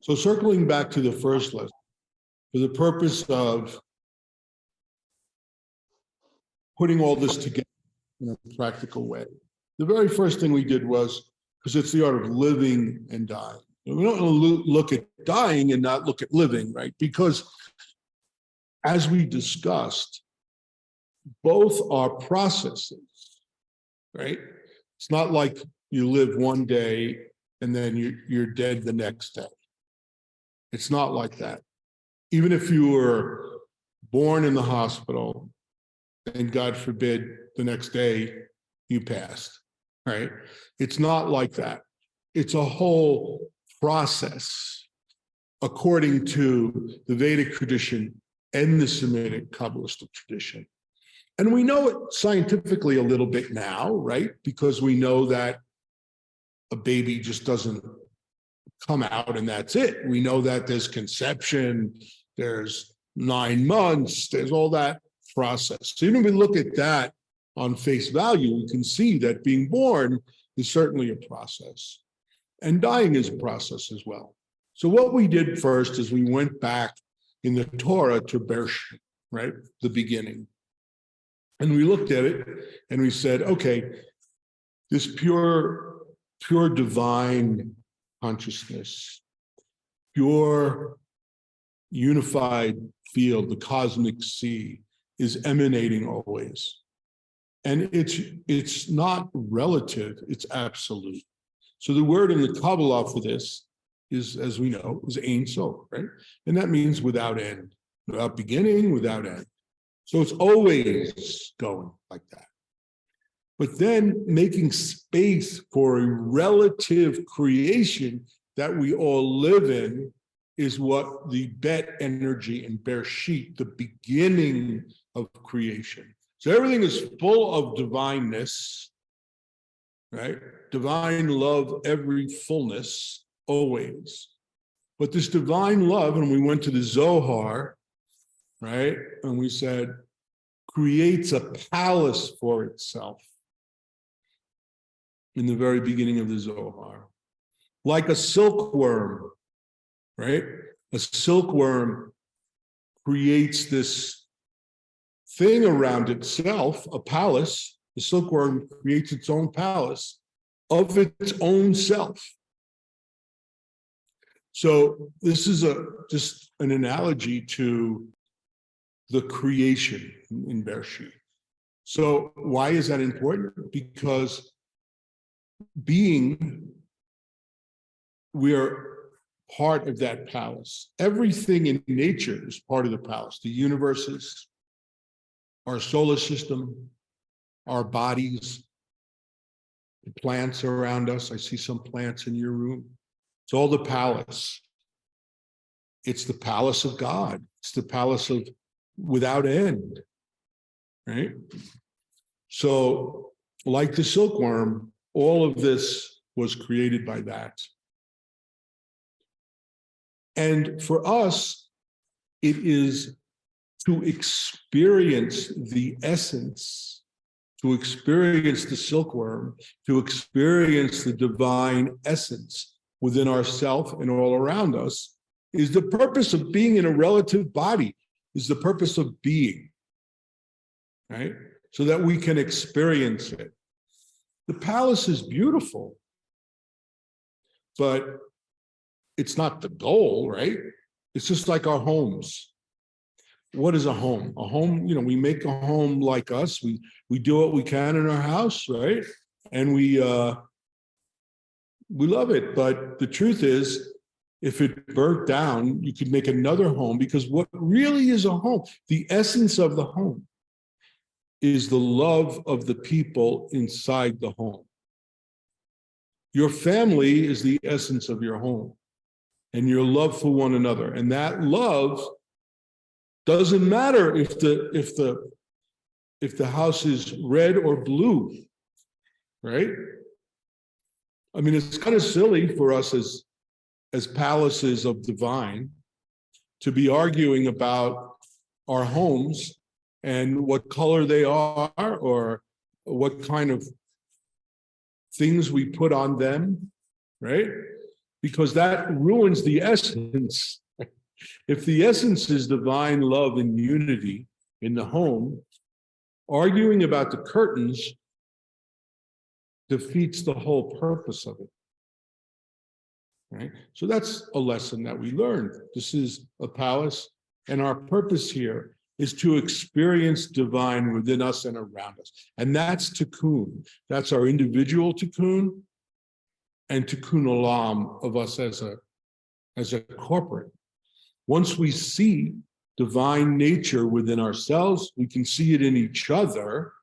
So circling back to the first lesson, for the purpose of putting all this together in a practical way, the very first thing we did was, because it's the art of living and dying. And we don't look at dying and not look at living, right? Because as we discussed, both are processes, right? It's not like you live one day and then you're dead the next day. It's not like that. Even if you were born in the hospital and God forbid the next day you passed, right? It's not like that. It's a whole process according to the Vedic tradition and the Semitic Kabbalistic tradition. And we know it scientifically a little bit now, right? Because we know that a baby just doesn't come out and that's it. We know that there's conception, there's 9 months, there's all that process. So even if we look at that on face value, we can see that being born is certainly a process. And dying is a process as well. So what we did first is we went back in the Torah to Bereshit, right? The beginning. And we looked at it and we said, okay, this pure divine consciousness, pure unified field, the cosmic sea, is emanating always. And it's not relative, it's absolute. So the word in the Kabbalah for this is, as we know, is Ein Sof, right? And that means without end, without beginning, without end. So it's always going like that. But then making space for a relative creation that we all live in is what the Bet energy in Bereshit, the beginning of creation. So everything is full of divineness, right? Divine love, every fullness, always. But this divine love, and we went to the Zohar, right? And we said, creates a palace for itself in the very beginning of the Zohar. Like a silkworm, right? A silkworm creates this thing around itself, a palace. The silkworm creates its own palace of its own self. So this is just an analogy to the creation in Bereshit. So why is that important? Because being, we are part of that palace. Everything in nature is part of the palace. The universes, our solar system, our bodies, the plants around us. I see some plants in your room. It's all the palace. It's the palace of God. It's the palace of without end, right? So like the silkworm, all of this was created by that. And for us, it is to experience the essence, to experience the silkworm, to experience the divine essence within ourself and all around us, is the purpose of being in a relative body, is the purpose of being, right? So that we can experience it. The palace is beautiful, but it's not the goal, right? It's just like our homes. What is a home? A home, we make a home like us. We do what we can in our house, right? And we love it. But the truth is, if it burnt down, you could make another home, because what really is a home, the essence of the home, is the love of the people inside the home. Your family is the essence of your home and your love for one another. And that love doesn't matter if the house is red or blue, right? I mean, it's kind of silly for us as palaces of divine to be arguing about our homes and what color they are or what kind of things we put on them, right? because that ruins the essence. If the essence is divine love and unity in the home, arguing about the curtains defeats the whole purpose of it. Right? So that's a lesson that we learned. This is a palace, and our purpose here is to experience divine within us and around us. And that's tikkun. That's our individual tikkun and tikkun olam of us as a corporate. Once we see divine nature within ourselves, we can see it in each other,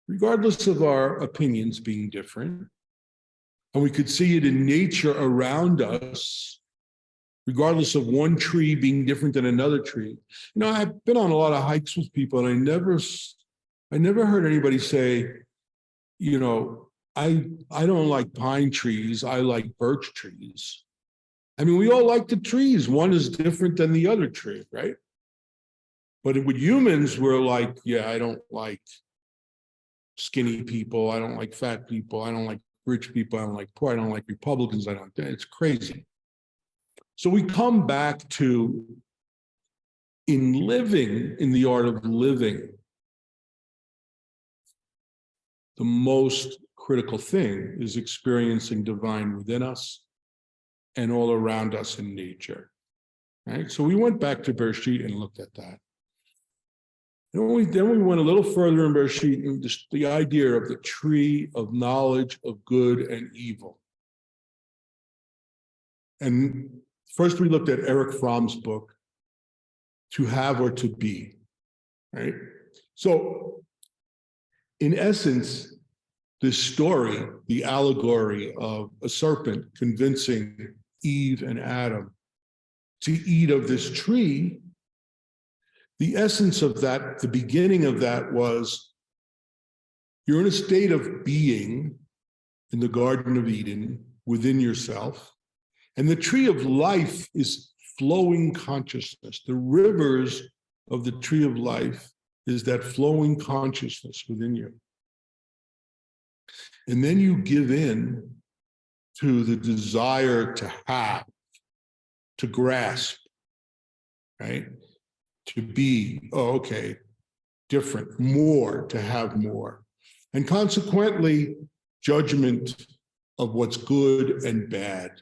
regardless of our opinions being different. And we could see it in nature around us, regardless of one tree being different than another tree. You know, I've been on a lot of hikes with people, and I never heard anybody say, you know, I don't like pine trees, I like birch trees. I mean, we all like the trees. One is different than the other tree, right? But with humans, we're like, yeah, I don't like skinny people, I don't like fat people, I don't like rich people, I don't like poor, I don't like Republicans, it's crazy. So we come back to, in living, in the art of living, the most critical thing is experiencing divine within us and all around us in nature. Right? So we went back to Bereshit and looked at that. Then we went a little further in Bereshit, the idea of the tree of knowledge of good and evil. And first we looked at Erich Fromm's book, To Have or To Be, right? So in essence, this story, the allegory of a serpent convincing Eve and Adam to eat of this tree, the essence of that, the beginning of that was, you're in a state of being in the Garden of Eden within yourself, and the tree of life is flowing consciousness. The rivers of the tree of life is that flowing consciousness within you. And then you give in to the desire to have, to grasp, right? To be, oh, okay, different, more, to have more. And consequently, judgment of what's good and bad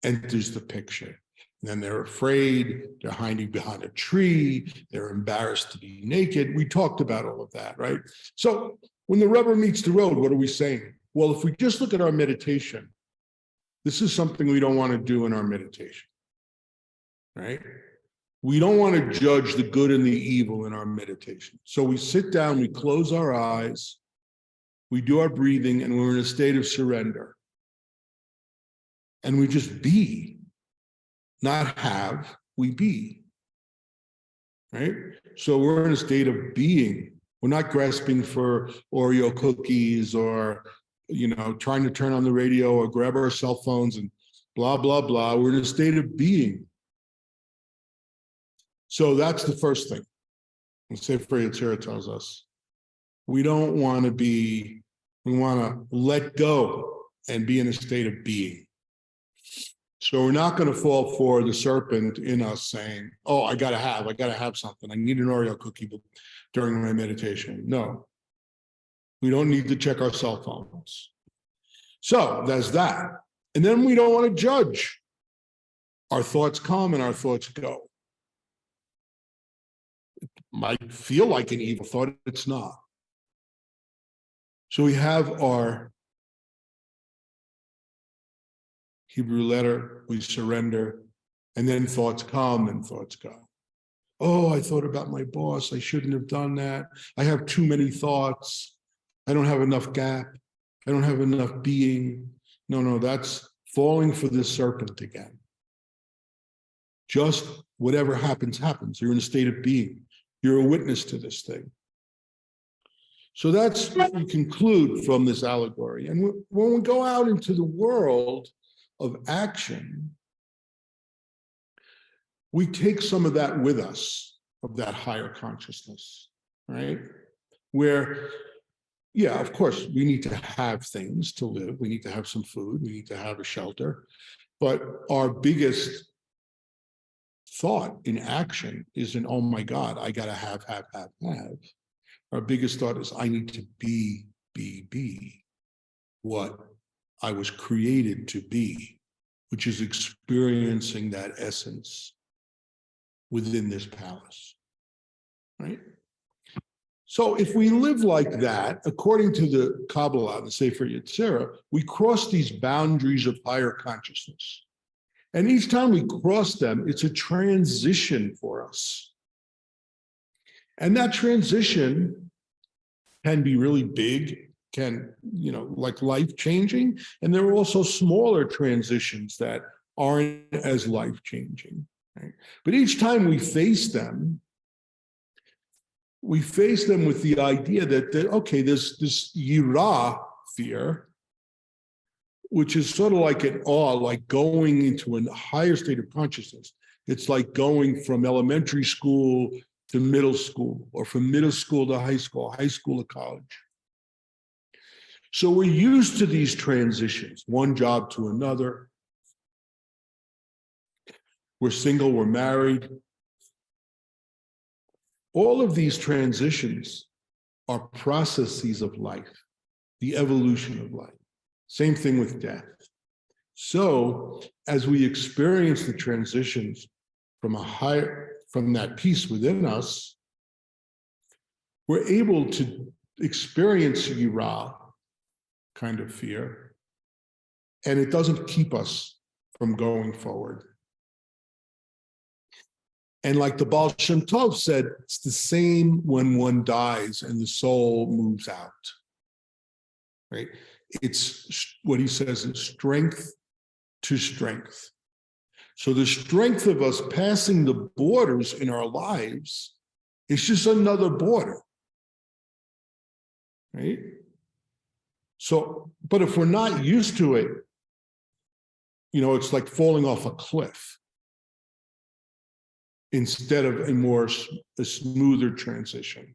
enters the picture. And then they're afraid, they're hiding behind a tree, they're embarrassed to be naked. We talked about all of that, right? So when the rubber meets the road, what are we saying? Well, if we just look at our meditation, this is something we don't want to do in our meditation, right? We don't want to judge the good and the evil in our meditation. So we sit down, we close our eyes, we do our breathing, and we're in a state of surrender. And we just be, not have, we be, right? So we're in a state of being. We're not grasping for Oreo cookies or, you know, trying to turn on the radio or grab our cell phones and blah, blah, blah. We're in a state of being. So that's the first thing. And Sefer Yetzirah tells us, we don't want to be, we want to let go and be in a state of being. So we're not going to fall for the serpent in us saying, oh, I got to have something. I need an Oreo cookie during my meditation. No, we don't need to check our cell phones. So there's that. And then we don't want to judge. Our thoughts come and our thoughts go. It might feel like an evil thought, it's not. So we have our Hebrew letter, we surrender, and then thoughts come and thoughts go. Oh, I thought about my boss, I shouldn't have done that. I have too many thoughts. I don't have enough gap. I don't have enough being. No, that's falling for this serpent again. Just whatever happens, happens. You're in a state of being. You're a witness to this thing. So that's what we conclude from this allegory. And when we go out into the world of action, we take some of that with us, of that higher consciousness, right? Where, yeah, of course, we need to have things to live. We need to have some food. We need to have a shelter. But our biggest thought in action isn't, oh my God, I gotta have. Our biggest thought is, I need to be what I was created to be, which is experiencing that essence within this palace, right? So if we live like that, according to the Kabbalah, the Sefer Yetzirah, we cross these boundaries of higher consciousness. And each time we cross them, it's a transition for us. And that transition can be really big, can, like life-changing. And there are also smaller transitions that aren't as life-changing, right? But each time we face them with the idea that okay, there's this yirah, fear, which is sort of like an awe, like going into a higher state of consciousness. It's like going from elementary school to middle school, or from middle school to high school to college. So we're used to these transitions, one job to another. We're single, we're married. All of these transitions are processes of life, the evolution of life. Same thing with death. So as we experience the transitions from that peace within us, we're able to experience yirah, kind of fear, and it doesn't keep us from going forward. And like the Baal Shem Tov said, it's the same when one dies and the soul moves out, right? It's what he says is strength to strength. So the strength of us passing the borders in our lives is just another border, right? So, but if we're not used to it, it's like falling off a cliff instead of a smoother transition,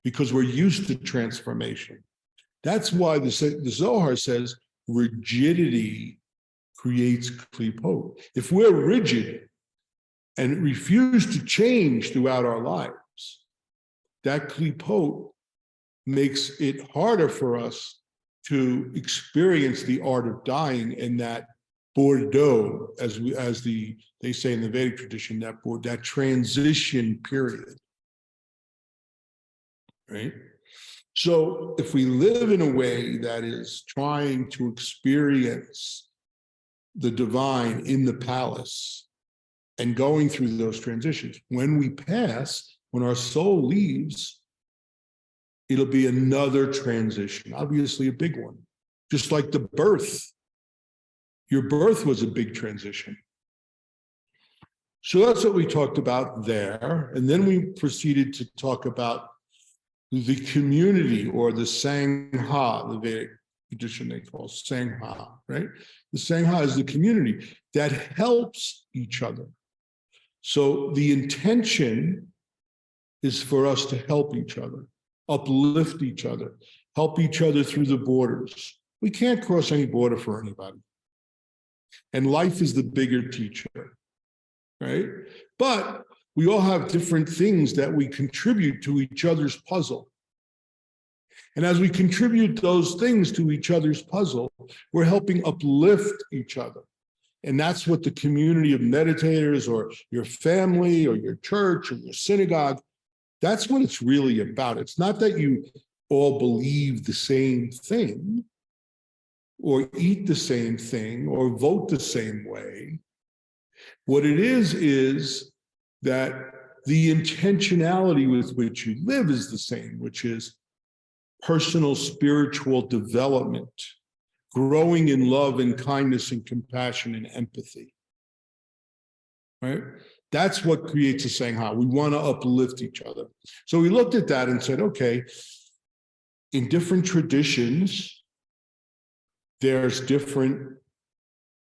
because we're used to transformation. That's why the Zohar says rigidity creates klipot. If we're rigid and refuse to change throughout our lives, that klipot makes it harder for us to experience the art of dying in that Bordeaux, as they say in the Vedic tradition, that transition period, right? So if we live in a way that is trying to experience the divine in the palace and going through those transitions, when we pass, when our soul leaves, it'll be another transition, obviously a big one, just like the birth. Your birth was a big transition. So that's what we talked about there. And then we proceeded to talk about the community, or the Sangha, the Vedic tradition they call Sangha, right? The Sangha is the community that helps each other. So the intention is for us to help each other, uplift each other, help each other through the borders. We can't cross any border for anybody. And life is the bigger teacher, right? But we all have different things that we contribute to each other's puzzle. And as we contribute those things to each other's puzzle, we're helping uplift each other. And that's what the community of meditators, or your family, or your church, or your synagogue, that's what it's really about. It's not that you all believe the same thing, or eat the same thing, or vote the same way. What it is that the intentionality with which you live is the same, which is personal spiritual development, growing in love and kindness and compassion and empathy, right? That's what creates a Sangha. We want to uplift each other. So we looked at that and said, okay, in different traditions, there's different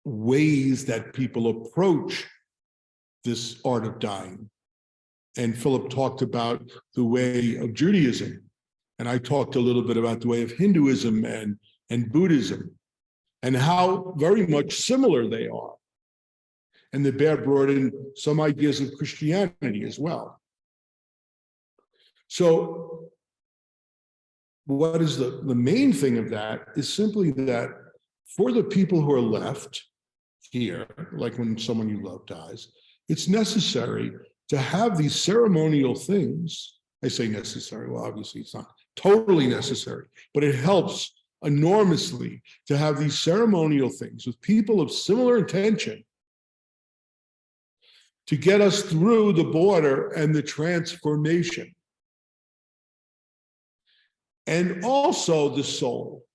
ways that people approach this art of dying. And Philip talked about the way of Judaism. And I talked a little bit about the way of Hinduism and Buddhism, and how very much similar they are. And the bear brought in some ideas of Christianity as well. So what is the main thing of that is simply that for the people who are left here, like when someone you love dies, it's necessary to have these ceremonial things. I say necessary, well, obviously it's not totally necessary, but it helps enormously to have these ceremonial things with people of similar intention to get us through the border and the transformation. And also the soul,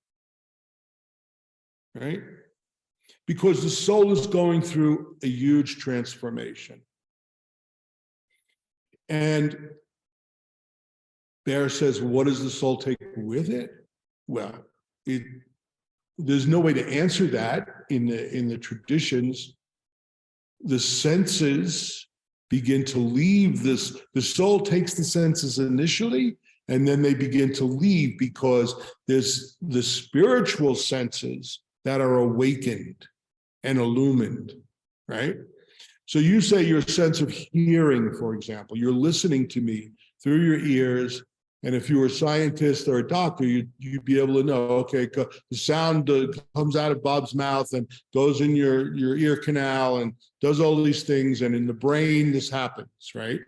right? Because the soul is going through a huge transformation. And Bear says, what does the soul take with it? Well, there's no way to answer that in the traditions. The senses begin to leave this. The soul takes the senses initially, and then they begin to leave because there's the spiritual senses that are awakened and illumined, right? So you say your sense of hearing, for example, you're listening to me through your ears. And if you were a scientist or a doctor, you'd be able to know, okay, the sound comes out of Bob's mouth and goes in your ear canal and does all these things. And in the brain, this happens, right?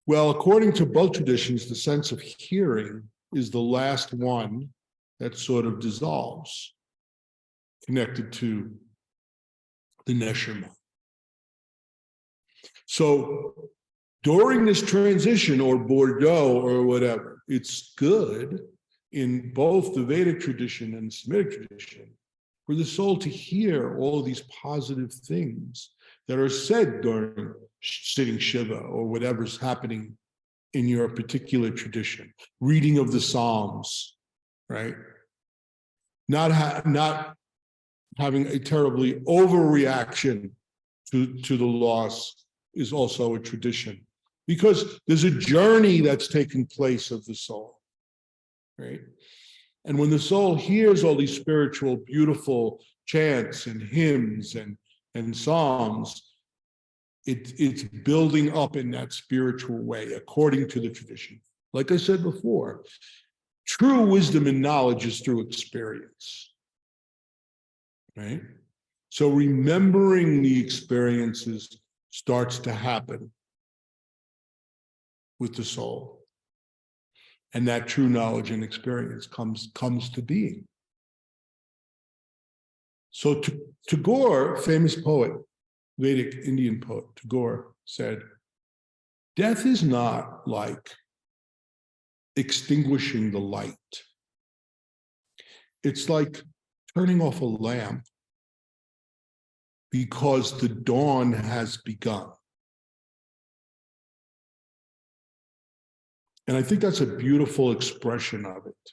Well, according to both traditions, the sense of hearing is the last one that sort of dissolves, connected to the neshama. So during this transition, or Bordeaux or whatever, it's good in both the Vedic tradition and Semitic tradition for the soul to hear all these positive things that are said during sitting Shiva or whatever's happening in your particular tradition, reading of the Psalms, right? Not having a terribly overreaction to the loss is also a tradition, because there's a journey that's taken place of the soul, right? And when the soul hears all these spiritual, beautiful chants and hymns and psalms, it's building up in that spiritual way, according to the tradition. Like I said before, true wisdom and knowledge is through experience, right? So remembering the experiences starts to happen with the soul. And that true knowledge and experience comes to being. So Tagore, famous poet, Vedic Indian poet, Tagore said, death is not like extinguishing the light. It's like turning off a lamp because the dawn has begun. And I think that's a beautiful expression of it.